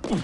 Whoa.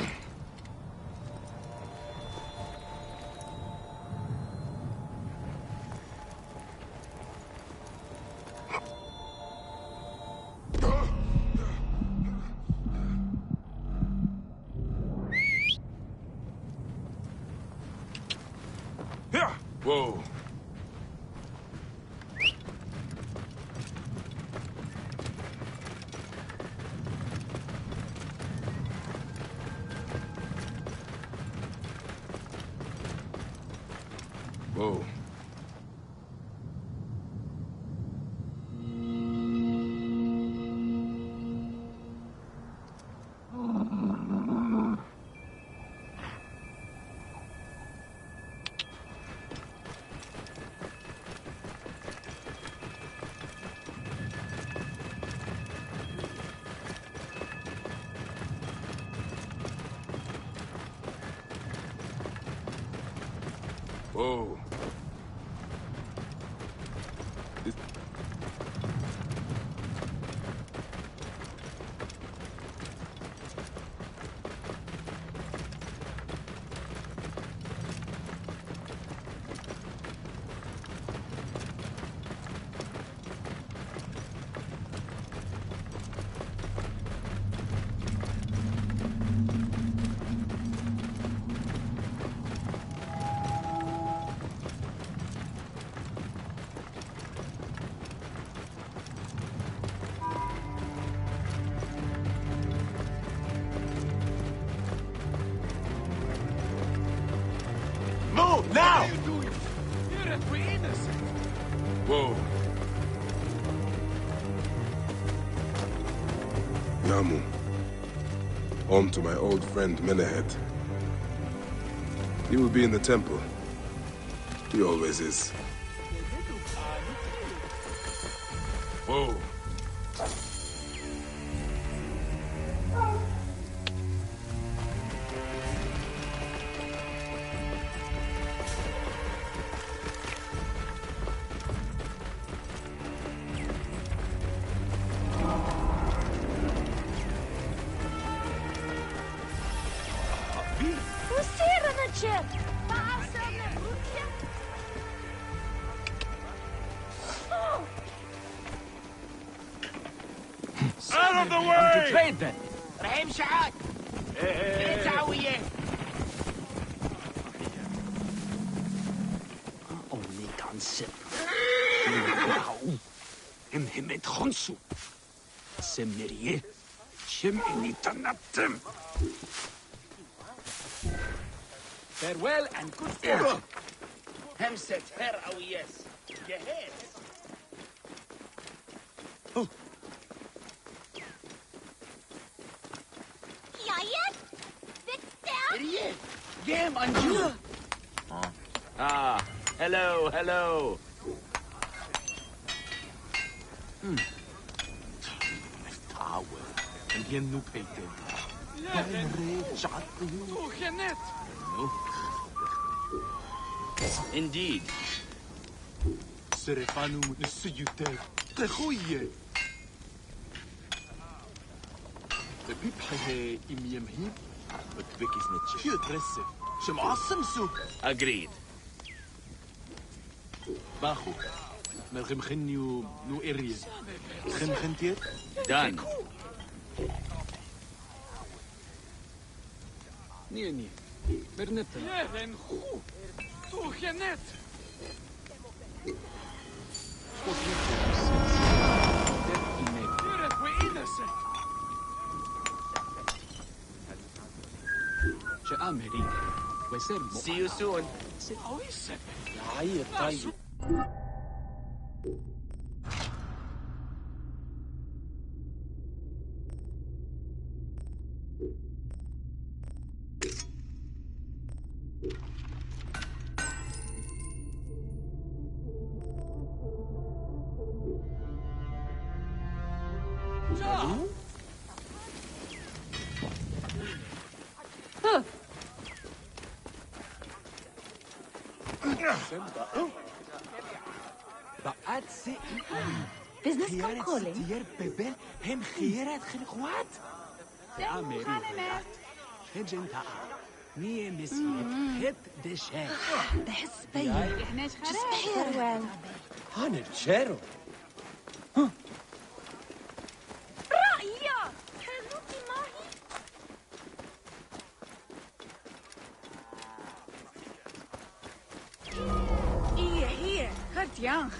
Whoa. Whoa. Move now! What are you doing? We're innocent. Whoa. Yamu. Home to my old friend Menehet. He will be in the temple. He always is. Whoa. Out of the way! Trade then. رحيم شعاك ايه تعويه Only concept. امهمت خنسو. سمنريه. شم اني تنتم. Farewell and good day. همسة هر او يس جهاز Giant? Victor? ريه جيم انجو Ah, hello, hello. Tower. En geen nu peten. Toegenet. Indeed. Serefanu nesuyute. Tegoye. De bibhe im yemhib. Bekbek is net cute resse. Shem awesome so. Agreed. Bajo. Mergem genniu nu area. Gen gentier. Done. Nee. Bernet. Jeren goed. Toegenet. We're innocent. See you soon. Business come calling. بحس بيي just حلوة هانتشيرو رأيي خلوكي معي Hier, goed ja.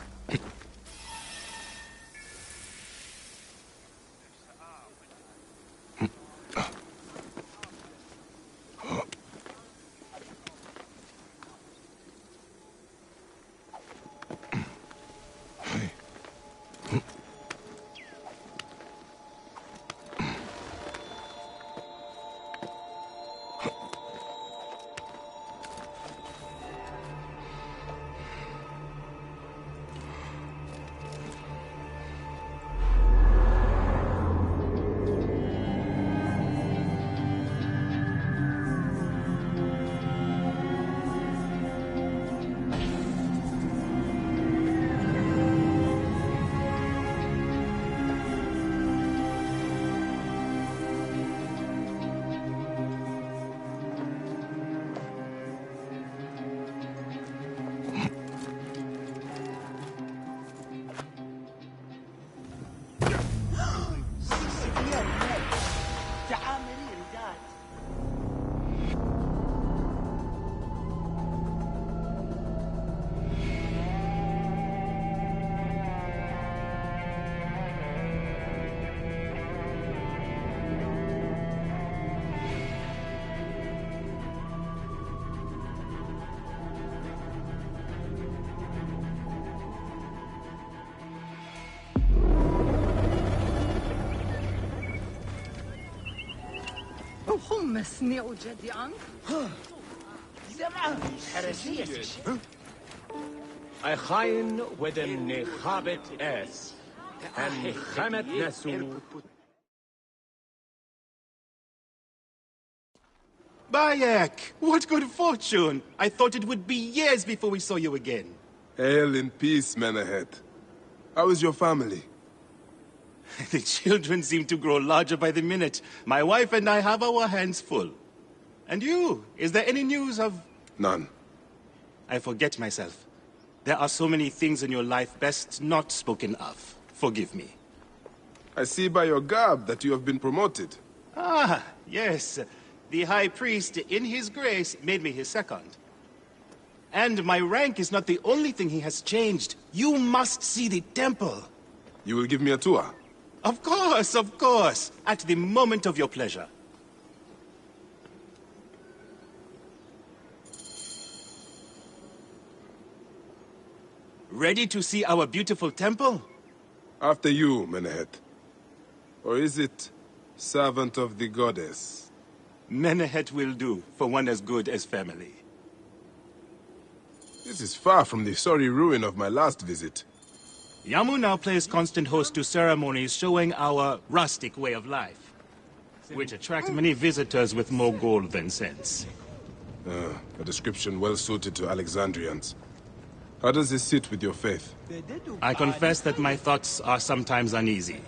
حمسني وجدي عنك زمان حرسية شيء أخاين ودن نخابت اس أن خمت نسو Bayek, what good fortune! I thought it would be years before we saw you again. Hail in peace, Menehet. How is your family? The children seem to grow larger by the minute. My wife and I have our hands full. And you, is there any news of... None. I forget myself. There are so many things in your life best not spoken of. Forgive me. I see by your garb that you have been promoted. Ah, yes. The High Priest, in his grace, made me his second. And my rank is not the only thing he has changed. You must see the temple. You will give me a tour? Of course, of course. At the moment of your pleasure. Ready to see our beautiful temple? After you, Menehet. Or is it servant of the goddess? Menehet will do for one as good as family. This is far from the sorry ruin of my last visit. Yamu now plays constant host to ceremonies showing our rustic way of life, which attract many visitors with more gold than sense. A description well suited to Alexandrians. How does this sit with your faith? I confess that my thoughts are sometimes uneasy.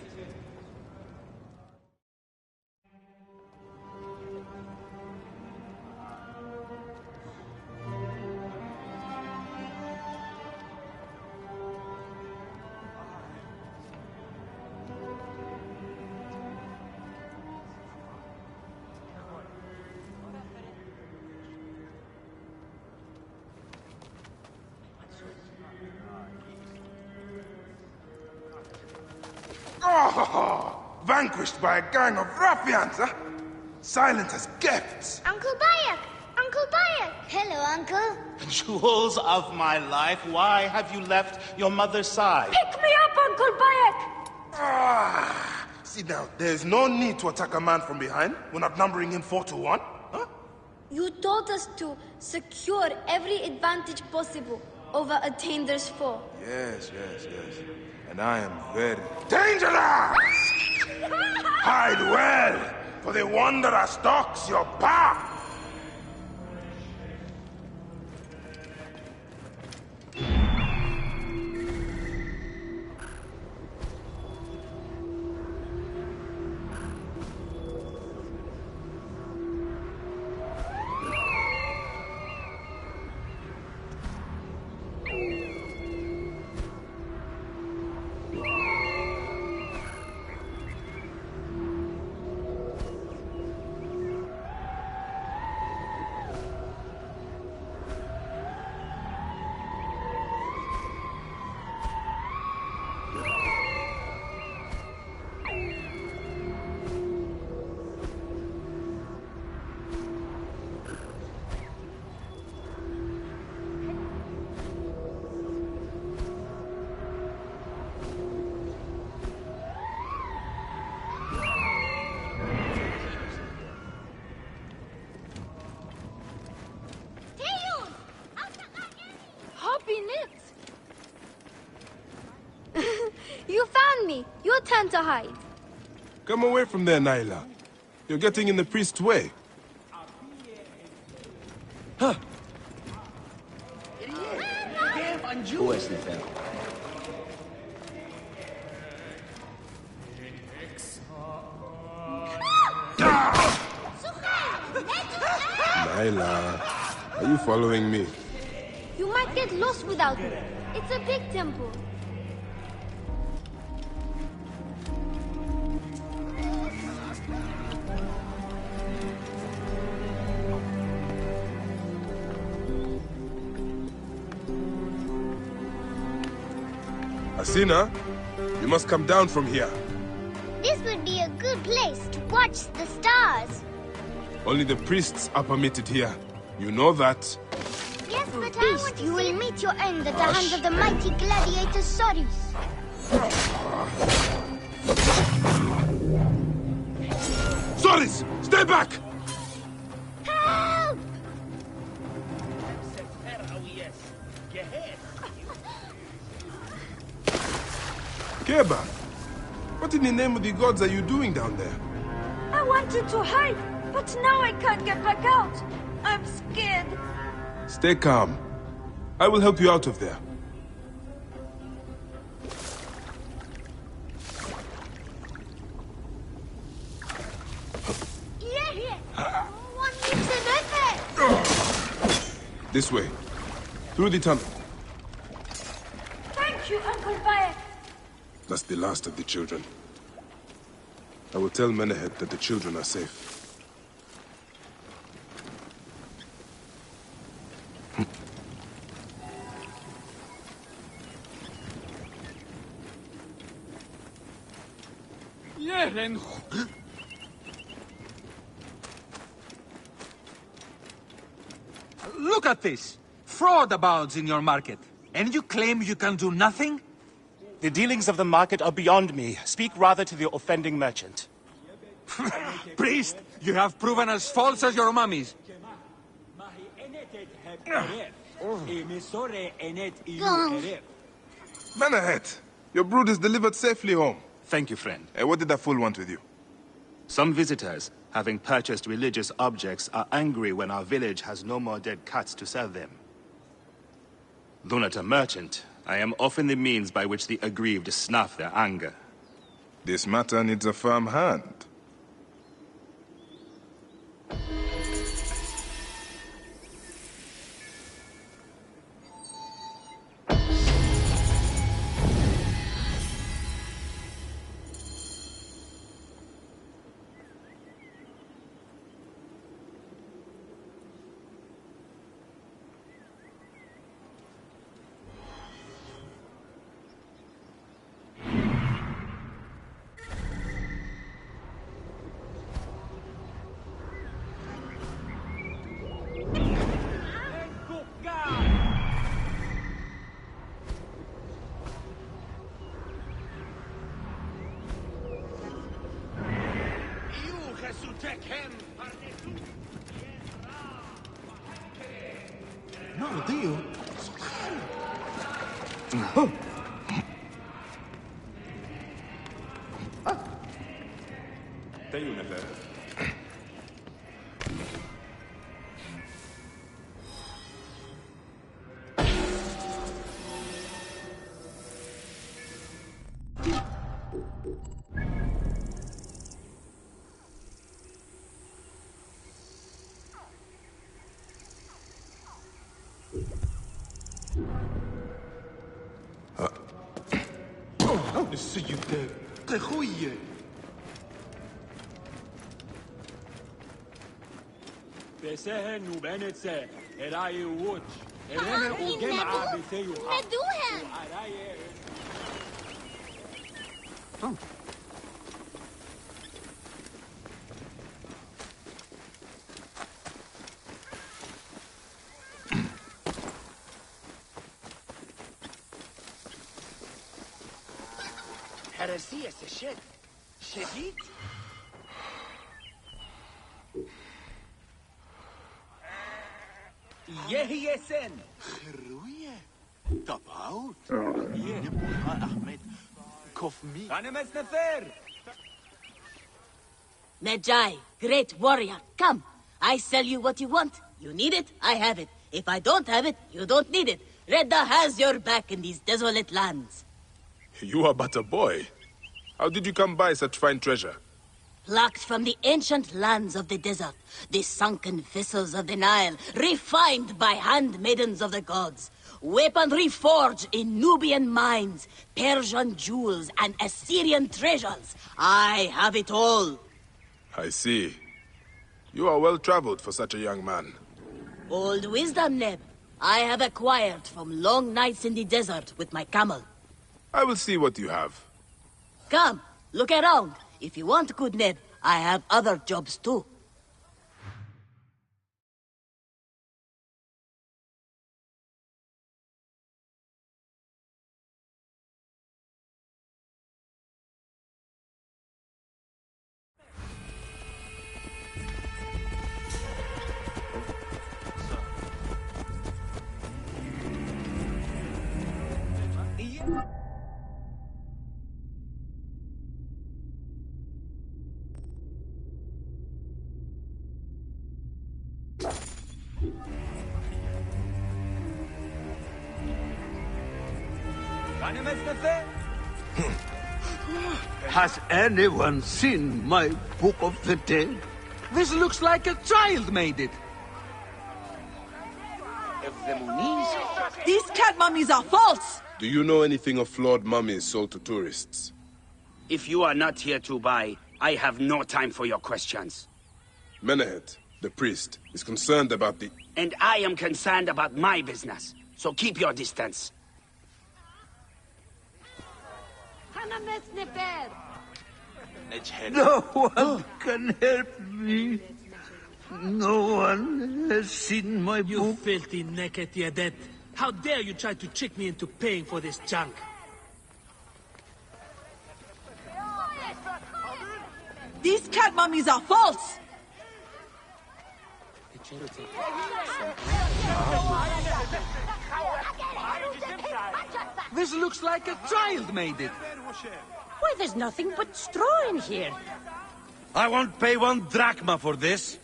Oh, vanquished by a gang of ruffians, huh? Silent as gifts. Uncle Bayek! Uncle Bayek! Hello, Uncle. Jewels of my life, why have you left your mother's side? Pick me up, Uncle Bayek! Ah, sit down. There's no need to attack a man from behind. We're not numbering him 4-1. Huh? You taught us to secure every advantage possible over Attender's foe. Yes. And I am very dangerous! Hide well, for the wanderer stalks your path! You found me. Your turn to hide. Come away from there, Naila. You're getting in the priest's way. Huh. Naila, are you following me? You might get lost without me. It's a big temple. Asina, you must come down from here. This would be a good place to watch the stars. Only the priests are permitted here. You know that. Yes, but I want to you will meet your end at the hands of the mighty gladiator Sorus. Soris, stay back! Help! Keba, what in the name of the gods are you doing down there? I wanted to hide, but now I can't get back out. I'm scared. Stay calm. I will help you out of there. This way. Through the tunnel. Thank you, Uncle Bayek. That's the last of the children. I will tell Menehet that the children are safe. Look at this! Fraud abounds in your market. And you claim you can do nothing? The dealings of the market are beyond me. Speak rather to the offending merchant. Priest, you have proven as false as your mummies. Menehet, your brood is delivered safely home. Thank you, friend. What did that fool want with you? Some visitors, having purchased religious objects, are angry when our village has no more dead cats to sell them. Though not a merchant, I am often the means by which the aggrieved snuff their anger. This matter needs a firm hand. No, do you? هرسية الشد شديد هي سن خروية طبعاوت ينبوها أحمد of me. Medjay, great warrior, come. I sell you what you want. You need it, I have it. If I don't have it, you don't need it. Redda has your back in these desolate lands. You are but a boy. How did you come by such fine treasure? Plucked from the ancient lands of the desert, the sunken vessels of the Nile, refined by handmaidens of the gods. Weaponry forged in Nubian mines, Persian jewels, and Assyrian treasures. I have it all. I see. You are well-traveled for such a young man. Old wisdom, Neb. I have acquired from long nights in the desert with my camel. I will see what you have. Come, look around. If you want good Neb, I have other jobs too. Has anyone seen my Book of the Dead? This looks like a child made it. These cat mummies are false! Do you know anything of flawed mummies sold to tourists? If you are not here to buy, I have no time for your questions. Menehet, the priest, is concerned about the... And I am concerned about my business. So keep your distance. No one can help me. No one has seen my You book. filthy naked Yadet. How dare you try to trick me into paying for this junk? These cat mummies are false! This looks like a child made it. Why, there's nothing but straw in here. I won't pay 1 drachma for this.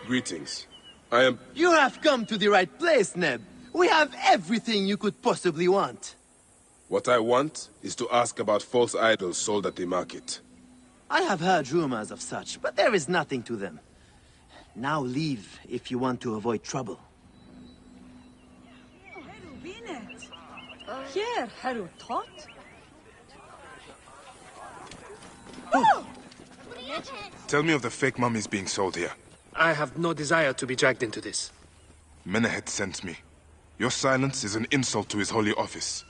Greetings. I am... You have come to the right place, Neb. We have everything you could possibly want. What I want is to ask about false idols sold at the market. I have heard rumors of such, but there is nothing to them. Now leave if you want to avoid trouble. Here, Haru Tot. Tell me of the fake mummies being sold here. I have no desire to be dragged into this. Menehet sent me. Your silence is an insult to his holy office.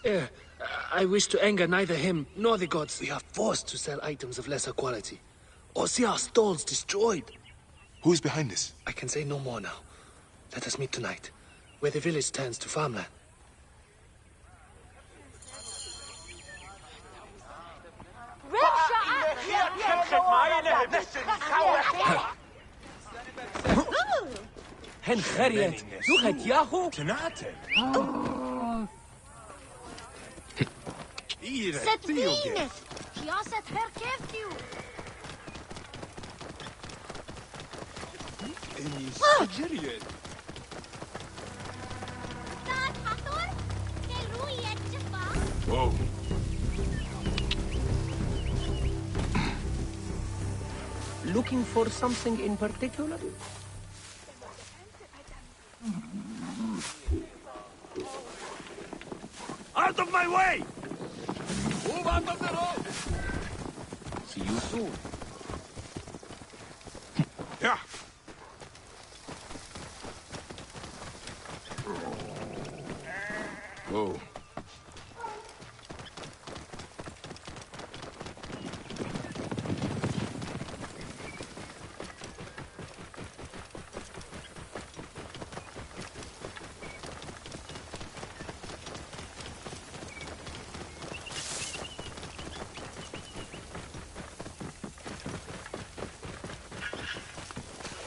I wish to anger neither him nor the gods. We are forced to sell items of lesser quality, or see our stalls destroyed. Who is behind this? I can say no more now. Let us meet tonight, where the village turns to farmland. Hen Harriet, you had Yahoo? Set Venus! Piaset her keftu! Whoa. Looking for something in particular? Out of my way! Move out of the road! See you soon. Yeah. Whoa.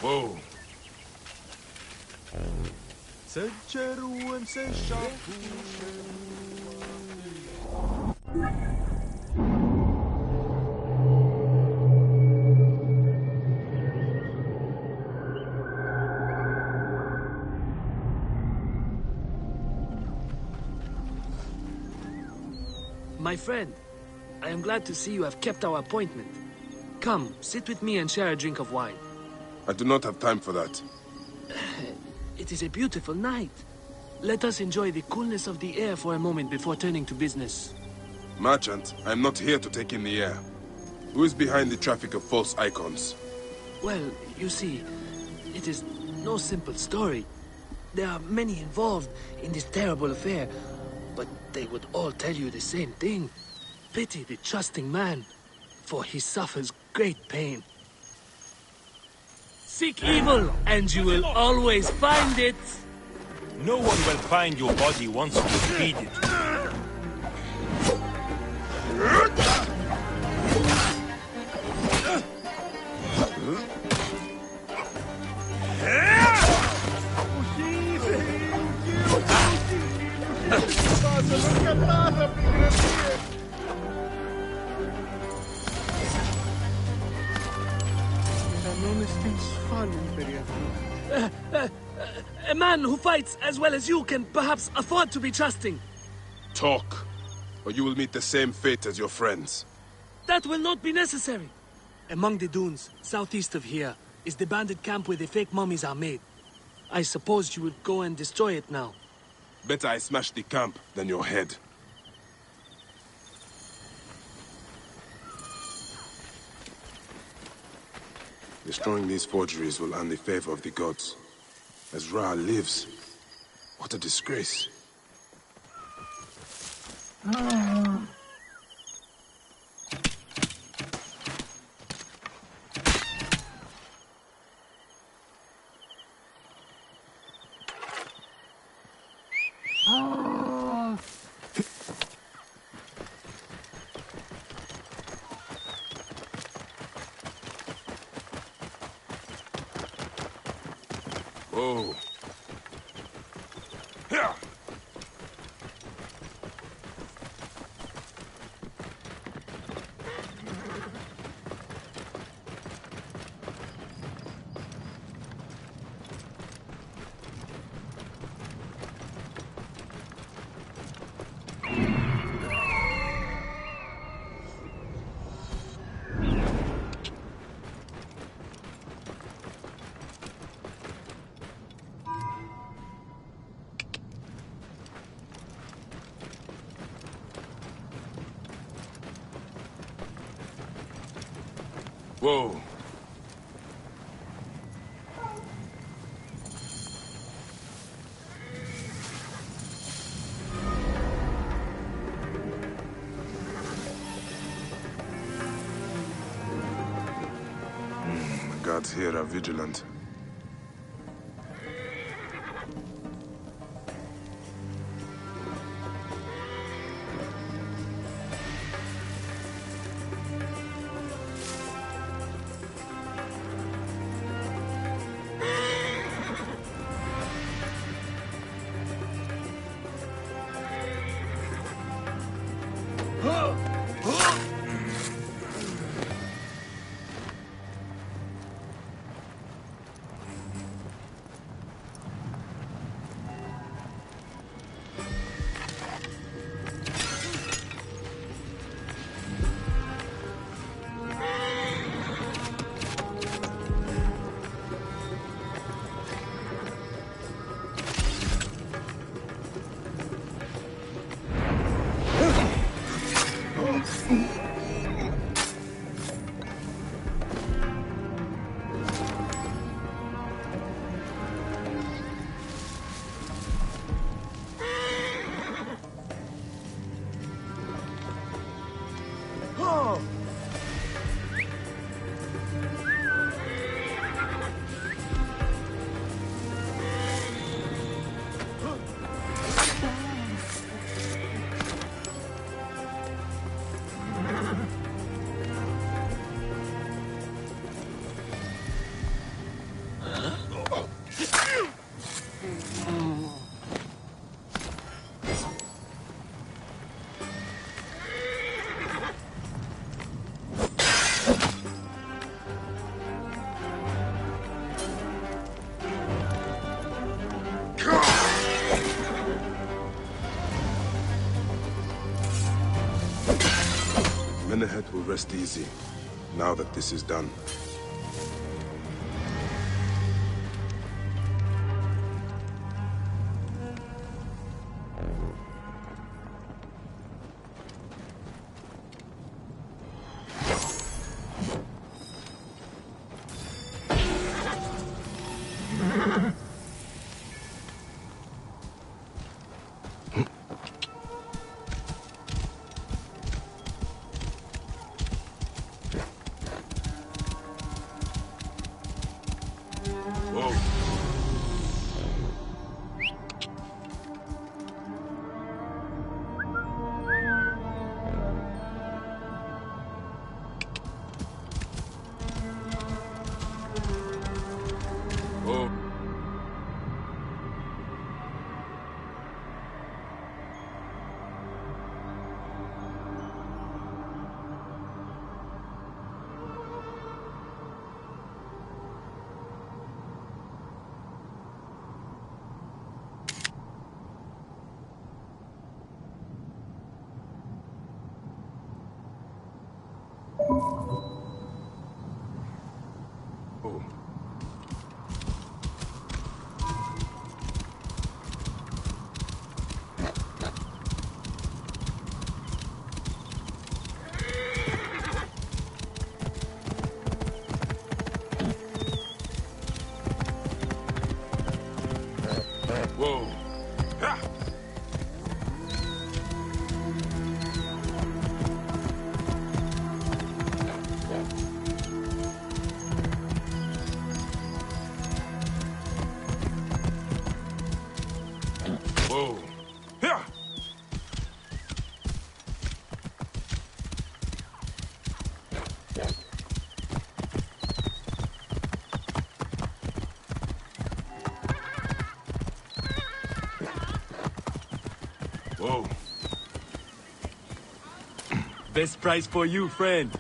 Whoa. My friend, I am glad to see you have kept our appointment. Come, sit with me and share a drink of wine. I do not have time for that. It is a beautiful night. Let us enjoy the coolness of the air for a moment before turning to business. Merchant, I am not here to take in the air. Who is behind the traffic of false icons? Well, you see, it is no simple story. There are many involved in this terrible affair, but they would all tell you the same thing. Pity the trusting man, for he suffers great pain. Seek evil, and you will always find it. No one will find your body once you feed it. A man who fights as well as you can perhaps afford to be trusting. Talk, or you will meet the same fate as your friends. That will not be necessary. Among the dunes, southeast of here, is the bandit camp where the fake mummies are made. I suppose you would go and destroy it now. Better I smash the camp than your head. Destroying these forgeries will earn the favor of the gods. As Ra lives, what a disgrace. Whoa. Here. Whoa. The guards here are vigilant. Menehet will rest easy, now that this is done. Whoa. Ha! Whoa. Yeah. Whoa. Best price for you, friend.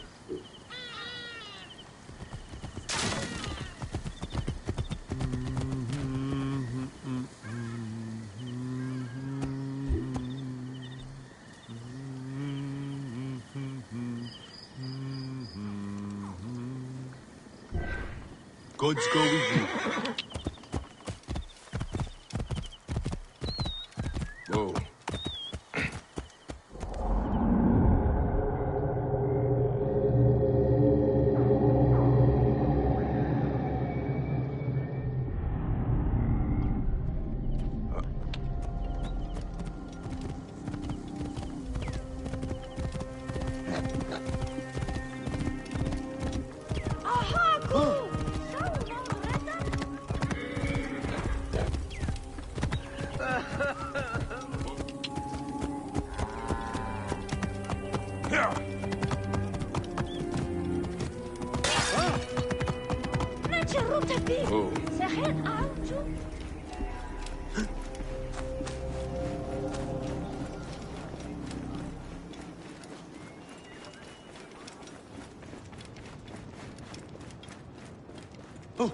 Goods go with you. Whoa. Aha, cool!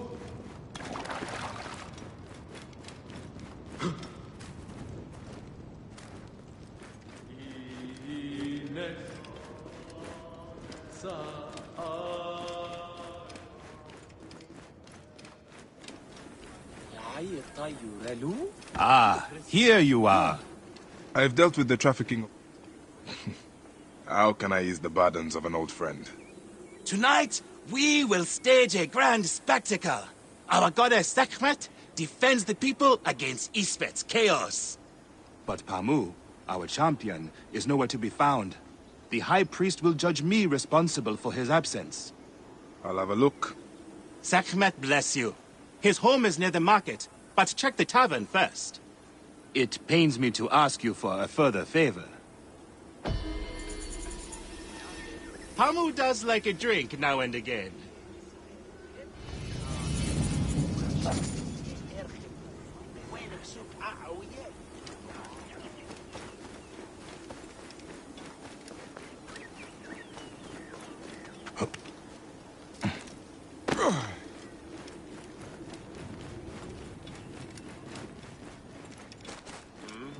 Oh. Ah, here you are. I've dealt with the trafficking. How can I ease the burdens of an old friend? Tonight, we will stage a grand spectacle. Our goddess Sekhmet defends the people against Ispet's chaos. But Pamu, our champion, is nowhere to be found. The High Priest will judge me responsible for his absence. I'll have a look. Sekhmet bless you. His home is near the market, but check the tavern first. It pains me to ask you for a further favor. Pamu does like a drink now and again.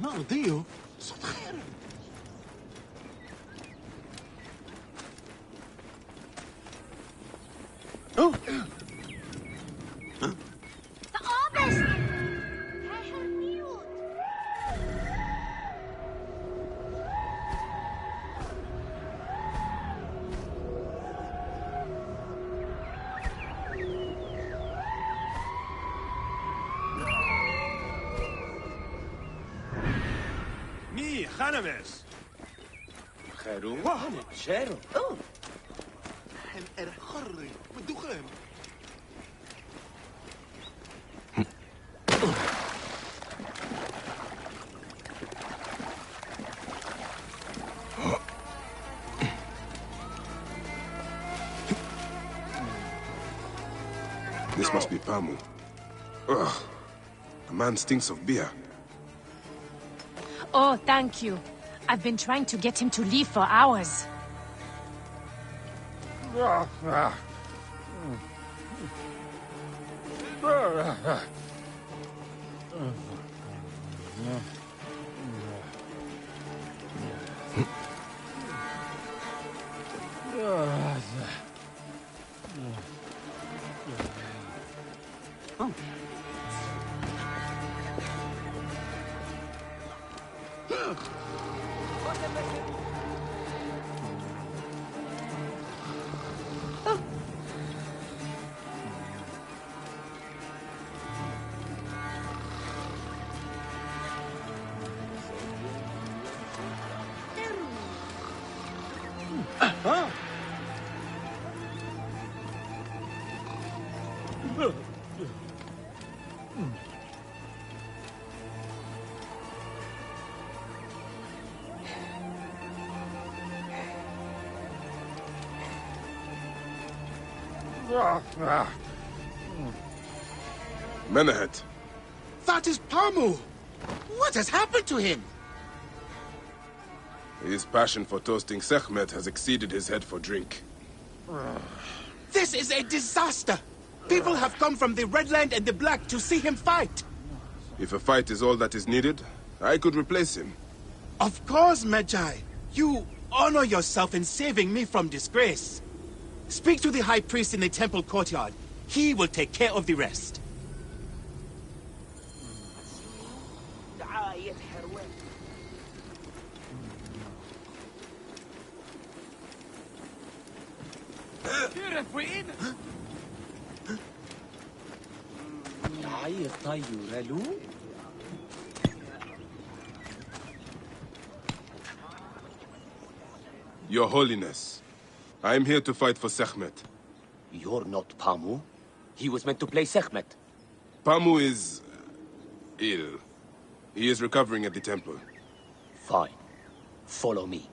No, Dio. صوت خير. enemies! This must be Pamu. Ugh. The man stinks of beer. Oh, thank you. I've been trying to get him to leave for hours. Menahet. That is Pamu! What has happened to him? His passion for toasting Sekhmet has exceeded his head for drink. This is a disaster! People have come from the Red Land and the Black to see him fight! If a fight is all that is needed, I could replace him. Of course, Magi. You honor yourself in saving me from disgrace. Speak to the High Priest in the temple courtyard. He will take care of the rest. Your Holiness, I am here to fight for Sekhmet. You're not Pamu. He was meant to play Sekhmet. Pamu is ill. He is recovering at the temple. Fine. Follow me.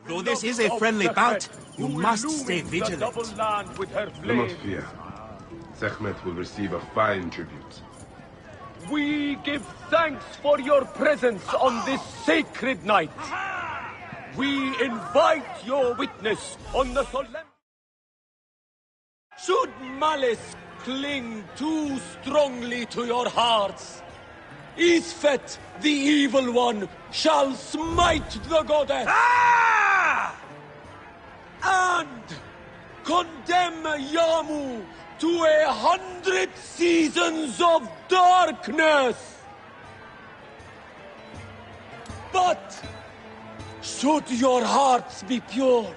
Though this is a friendly bout, you must stay vigilant. Do not fear. Sekhmet will receive a fine tribute. We give thanks for your presence on this sacred night. We invite your witness on the solemn... Should malice cling too strongly to your hearts, Isfet, the evil one, shall smite the goddess and condemn Yamu to 100 seasons of darkness. But should your hearts be pure,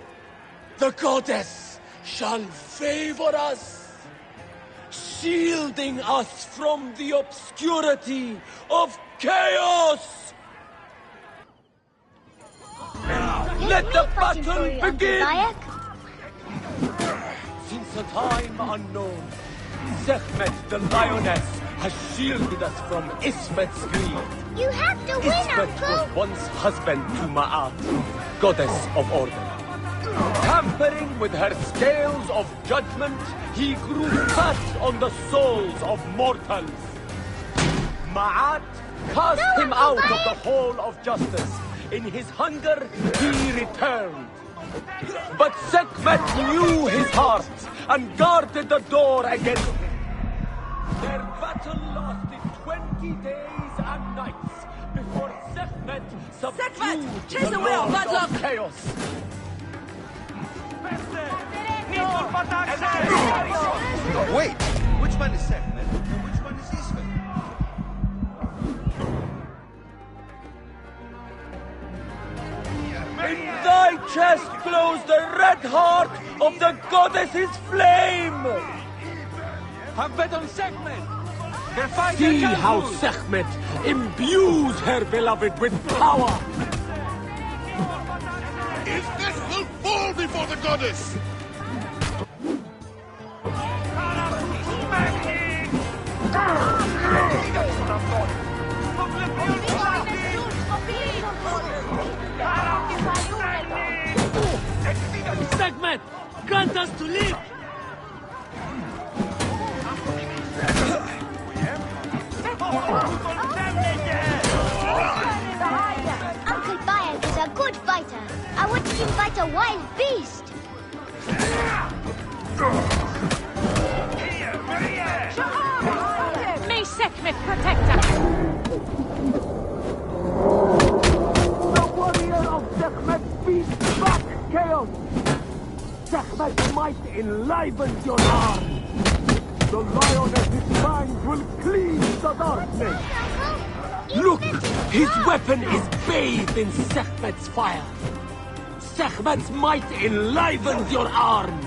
the goddess shall favor us, shielding us from the obscurity of chaos. Let the battle begin! Since a time unknown, Sekhmet the lioness has shielded us from Isfet's greed. You have to win, Isfet Uncle! was once husband to Ma'at, goddess of order. Tampering with her scales of judgment, he grew fat on the souls of mortals. Ma'at cast him out of the hall of justice. In his hunger, he returned. But Sekhmet knew his heart and guarded the door against him. Their battle lasted 20 days and nights before Sekhmet subdued chase the away our lord bad luck. of chaos. Wait! Which Which one is Sekhmet and which one is Israel? In thy chest glows the red heart of the goddess's flame! Have bet on Sekhmet! See how Sekhmet imbues her beloved with power! This will fall before the goddess! Sekhmet, grant us to live! Uncle Bayek is a good fighter. I watched him fight a wild beast. May Sekhmet protect us! The warrior of Sekhmet beats back chaos! Sekhmet's might enlivens your arm! The lioness's fangs will cleave the darkness! Look! His weapon is bathed in Sekhmet's fire! Sekhmet's might enlivens your arm!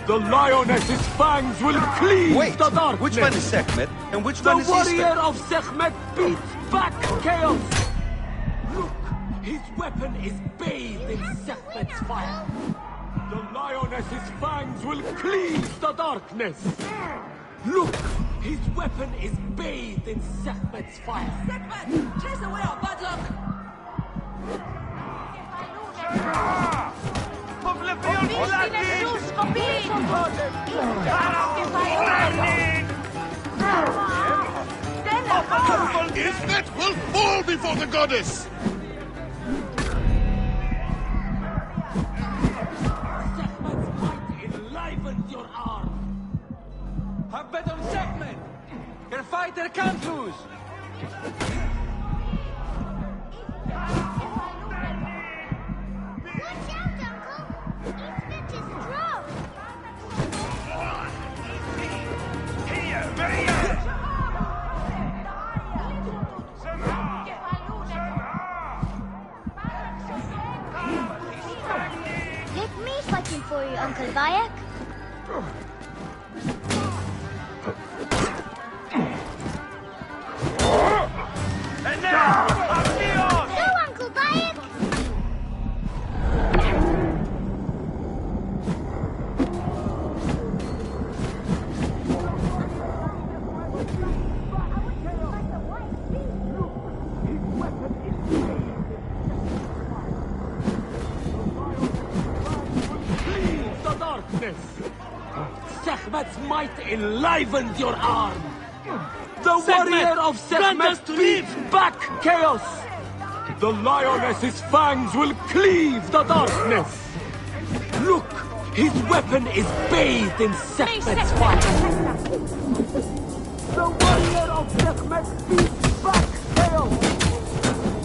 The lioness's fangs will cleave the darkness! Which one is Sekhmet and which one is The warrior Israel? of Sekhmet beats back chaos! Look! His weapon is bathed in Sekhmet's fire! The lioness's fangs will cleave the darkness! Look! His weapon is bathed in Sekhmet's fire! Sekhmet, chase away our bad luck! Isnet will fall before the goddess! Sekhmet's might enlivens your arm! Have bet on Sekhmet! Your fighter can't lose! Watch out, Uncle! Isnet is strong. Let me fight him for you, Uncle Bayek. And now, Go, Uncle Bayek! cleave the darkness! Sekhmet's might enlivens your arm! The warrior of Sekhmet beats back chaos! The lioness's fangs will cleave the darkness! Look! His weapon is bathed in Sekhmet's fire! The warrior of Sekhmet beats back chaos!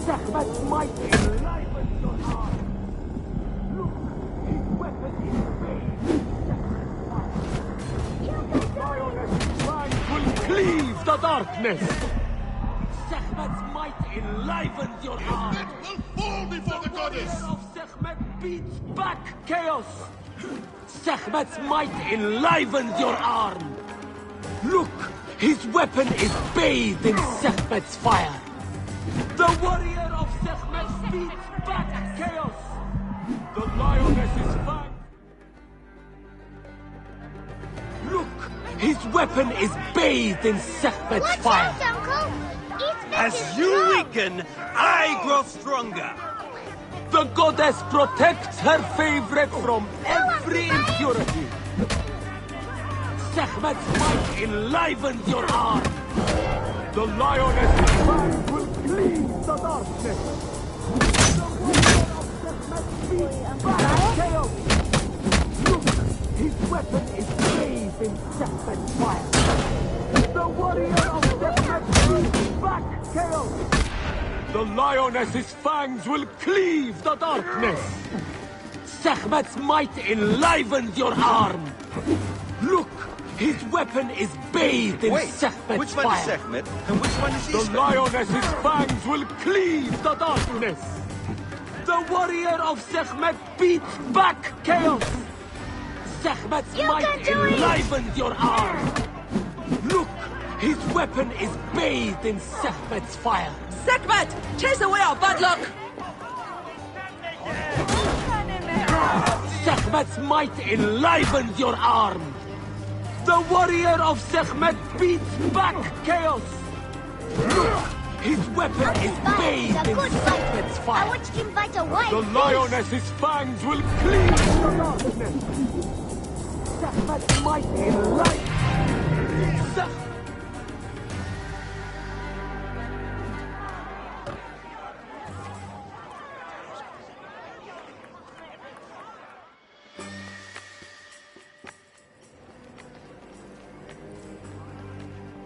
Sekhmet's might enlivens your arm! Look! His weapon is bathed in Sekhmet's fire! The lioness's fangs will cleave the darkness! Sekhmet's might enlivens your arm! Isnet will fall before the goddess! The warrior of Sekhmet beats back chaos! Sekhmet's might enlivens your arm! Look! His weapon is bathed in Sekhmet's fire! The warrior of Sekhmet beats back chaos! The lioness's fang... Look! His weapon is bathed in Sekhmet's Watch fire! out, Uncle! Isnet As is you strong. weaken, I grow stronger. The goddess protects her favorite from every impurity. Sekhmet's might enlivens your arm. The lioness's fang will cleave the darkness. The warrior of Sekhmet beats back chaos. Look, his weapon is bathed in Sekhmet's fire. The warrior of Sekhmet beats back chaos. The lioness's fangs will cleave the darkness. Sekhmet's might enlivens your arm. Look, His weapon is bathed in Wait, Sekhmet's which one fire. is Sekhmet and which one is The Isfet? lioness's fangs will cleave the darkness. The warrior of Sekhmet beats back chaos. Sekhmet's might enlivens your arm. Look, his weapon is bathed in Sekhmet's fire. Sekhmet, chase away our bad luck. Sekhmet's might enlivens your arm. The warrior of Sekhmet beats back chaos. Look, his weapon is bathed in Sekhmet's fire. I watched him fight a wild The beast. lioness's fangs will cleave the darkness. Sekhmet's might enlivens.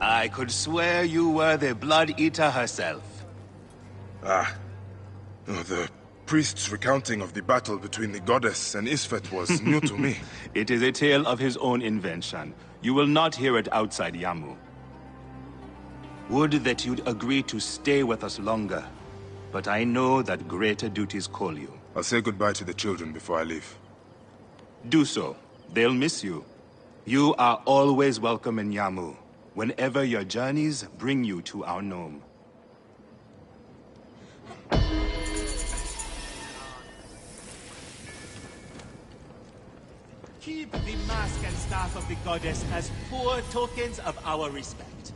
I could swear you were the Blood Eater herself. Ah. Oh, the priest's recounting of the battle between the goddess and Isfet was new to me. It is a tale of his own invention. You will not hear it outside Yamu. Would that you'd agree to stay with us longer, but I know that greater duties call you. I'll say goodbye to the children before I leave. Do so. They'll miss you. You are always welcome in Yamu, whenever your journeys bring you to our gnome. Keep the mask and staff of the goddess as poor tokens of our respect.